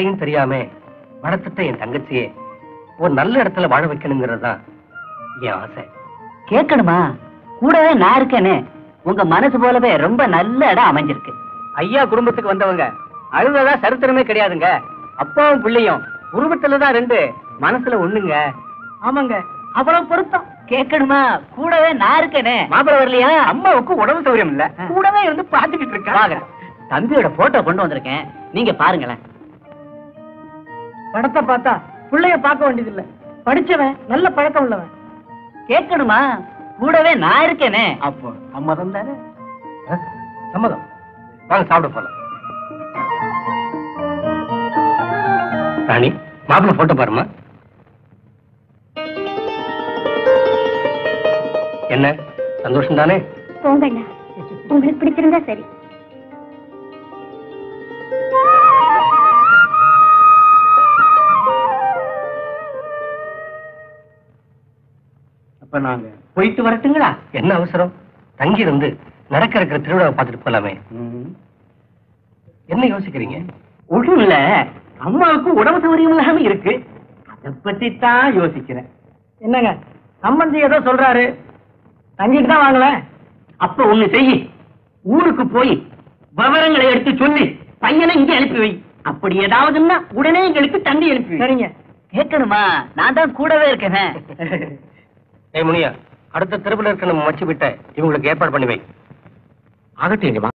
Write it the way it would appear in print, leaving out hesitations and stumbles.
குறையும் தெரியாம வளர்த்துட்ட என் தங்கச்சியே ஒரு நல்ல இடத்துல வாழ வைக்கணுங்கிறதுதான் என் ஆசை. கேட்கணுமா? கூடவே நான் இருக்கேன்னு உங்க மனசு போலவே ரொம்ப நல்ல இடம் அமைஞ்சிருக்கு. ஐயா குடும்பத்துக்கு வந்தவங்க அழுததா சரித்திரமே கிடையாதுங்க. அப்பாவும் பிள்ளையும் உருவத்துலதான் ரெண்டு, மனசுல ஒண்ணுங்க. ஆமாங்க, அவ்வளவு பொருத்தம். கேட்கணுமா? கூடவே நான் இருக்கேனே. மாப்பிள வரலையா? அம்மாவுக்கு உடம்பு சௌரியம் இல்ல, கூடவே இருந்து பாத்துக்கிட்டு இருக்காங்க. தம்பியோட போட்டோ கொண்டு வந்திருக்கேன், நீங்க பாருங்களேன். படத்தை பார்த்தா பிள்ளைய பார்க்க வேண்டியது இல்ல, படிச்சவன் நல்ல பழக்கம் உள்ளவன். கேட்கணுமா? கூடவே நான் இருக்கேனே. அப்போ சம்மதம் தானே? சம்மதம். வாங்க சாப்பிட போலாம். ராணி, மாப்பிள்ள போட்டோ பாருமா. என்ன சந்தோஷம் தானே? போங்கண்ணா, உங்களுக்கு பிடிச்சிருந்தா சரி. அப்ப நாங்க போயிட்டு வரட்டுங்களா? என்ன அவசரம்? தங்கி இருந்து நடக்க இருக்கிற திருவிழாவை பார்த்துட்டு போலாமே. என்ன யோசிக்கிறீங்க? ஒன்றும் இல்ல, அம்மாவுக்கு உடம்பு சௌகரியம் இல்லாம இருக்கு, அதை பத்தி தான் யோசிக்கிறேன். என்னங்க சம்பந்தி ஏதோ சொல்றாரு, தங்கிட்டு தான் வாங்கலாம். அப்ப ஒண்ணு செய்யி, ஊருக்கு போய் விவரங்களை எடுத்து சொல்லி பையனை இங்க அனுப்பி வை. அப்படி ஏதாவதுன்னா உடனே எங்களுக்கு தண்ணி அனுப்பி வை. சரிங்க. கேட்கணுமா? நான் தான் கூடவே இருக்கேன். முனியா, அடுத்த தெருவில் இருக்க நம்ம மச்சு விட்ட இவங்களுக்கு ஏற்பாடு பண்ணி வை. ஆகட்டும்.